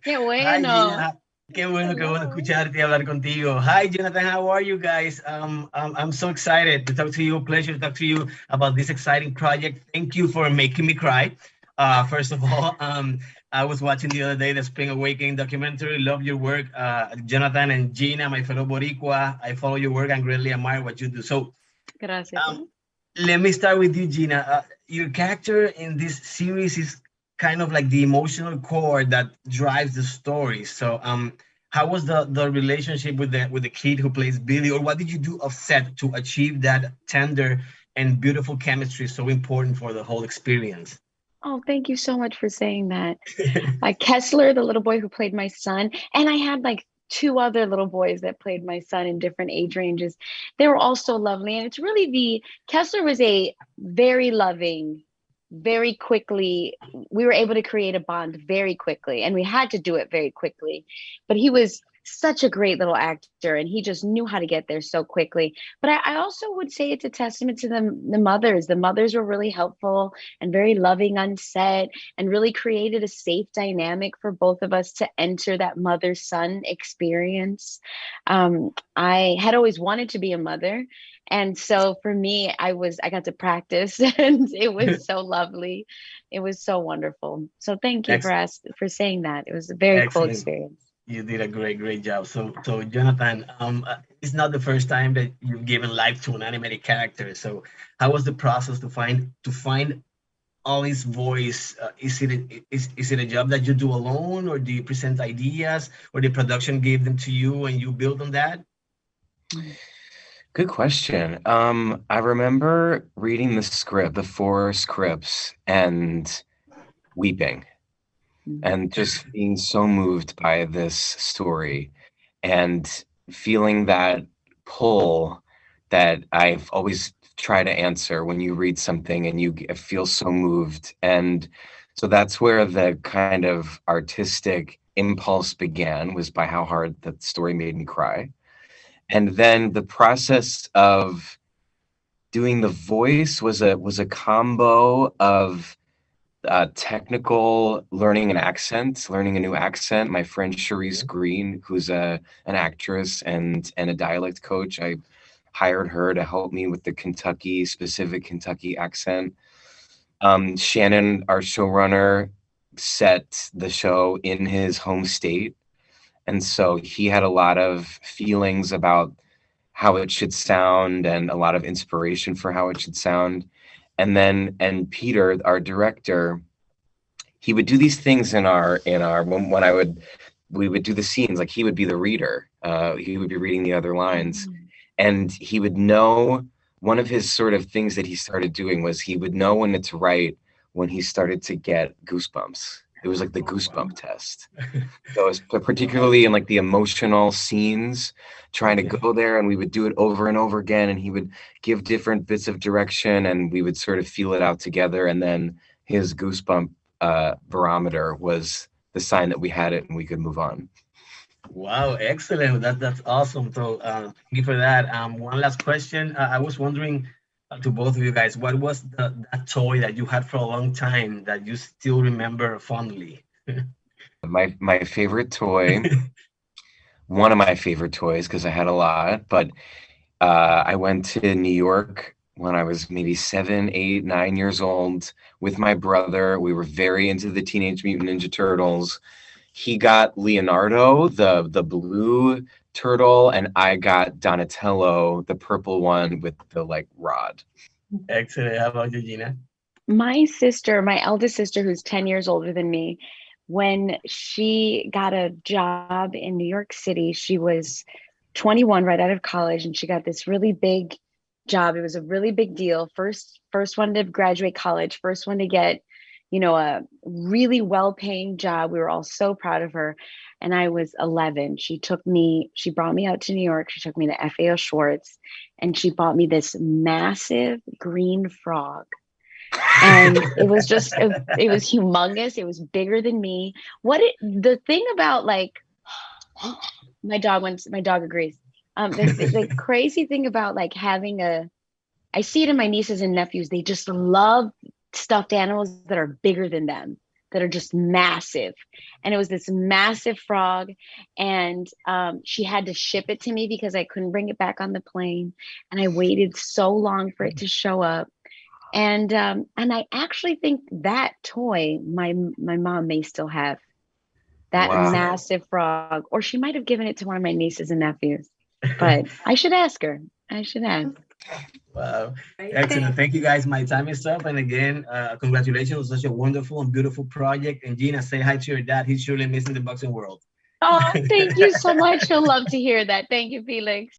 Qué Hi, bueno. Gina. Qué bueno Hello. escucharte y hablar contigo. Hi, Jonathan. How are you guys? I'm so excited to talk to you. Pleasure to talk to you about this exciting project. Thank you for making me cry. First of all, I was watching the other day the Spring Awakening documentary. Love your work, Jonathan and Gina, my fellow Boricua. I follow your work and greatly admire what you do. So, Gracias. um, let me start with you, Gina. Your character in this series is kind of like the emotional core that drives the story. So, how was the relationship with the kid who plays Billy, or what did you do offset to achieve that tender and beautiful chemistry so important for the whole experience? Oh, thank you so much for saying that. Kessler, the little boy who played my son, and I had like two other little boys that played my son in different age ranges. They were all so lovely. And it's really Kessler was a very loving, very quickly, we were able to create a bond very quickly, and we had to do it very quickly. But he was such a great little actor, and he just knew how to get there so quickly. But I also would say it's a testament to the mothers. The mothers were really helpful and very loving on set and really created a safe dynamic for both of us to enter that mother son experience. I had always wanted to be a mother. And so for me, I got to practice and it was so lovely. It was so wonderful. So thank you Ex- for saying that. It was a very cool Excellent. experience. You did a great job. So Jonathan, it's not the first time that you've given life to an animated character. So, how was the process to find Ollie's voice? Is it a job that you do alone, or do you present ideas, or the production gave them to you and you build on that? Mm. Good question. I remember reading the script, the four scripts, and weeping Mm. and just being so moved by this story and feeling that pull that I've always tried to answer when you read something and feel so moved. And so that's where the kind of artistic impulse began, was by how hard the story made me cry. And then the process of doing the voice was a combo of technical learning an accent, learning a new accent. My friend Cherise Green, who's an actress and a dialect coach, I hired her to help me with the specific Kentucky accent. Shannon, our showrunner, set the show in his home state, and so he had a lot of feelings about how it should sound and a lot of inspiration for how it should sound. And Peter, our director, he would do these things in our when I would we would do the scenes, like he would be the reader. He would be reading the other lines, Mm. and he would know. One of his sort of things that he started doing was he would know when it's right when he started to get goosebumps. It was like the Oh goosebump wow! test. So it's Wow. particularly in like the emotional scenes, trying to Okay. go there, and we would do it over and over again, and he would give different bits of direction, and we would sort of feel it out together, and then his goosebump barometer was the sign that we had it and we could move on. Wow, excellent. That's awesome. So, thank you for that. One last question. I was wondering to both of you guys, what was that toy that you had for a long time that you still remember fondly? My favorite toy, one of my favorite toys, because I had a lot, but I went to New York when I was maybe 7, 8, 9 years old with my brother. We were very into the Teenage Mutant Ninja Turtles. He got Leonardo, the blue turtle, and I got Donatello, the purple one with the like rod. Excellent. How about you, Gina? My sister, my eldest sister, who's 10 years older than me, when she got a job in New York City, she was 21 right out of college, and she got this really big job. It was a really big deal. First one to graduate college, first one to get, a really well-paying job. We were all so proud of her. And I was 11. She brought me out to New York. She took me to FAO Schwartz, and she bought me this massive green frog, and it was humongous. It was bigger than me. The thing about like my dog agrees. The crazy thing about like having I see it in my nieces and nephews. They just love stuffed animals that are bigger than them. that are just massive. And it was this massive frog. And she had to ship it to me because I couldn't bring it back on the plane. And I waited so long for it to show up. And I actually think that toy, my mom may still have that Wow. massive frog, or she might have given it to one of my nieces and nephews. But I should ask her. I should ask. Wow. Excellent. Thank you guys. My time is up. And again, congratulations on such a wonderful and beautiful project. And Gina, say hi to your dad. He's surely missing the boxing world. Oh, thank you so much. He'll love to hear that. Thank you, Felix.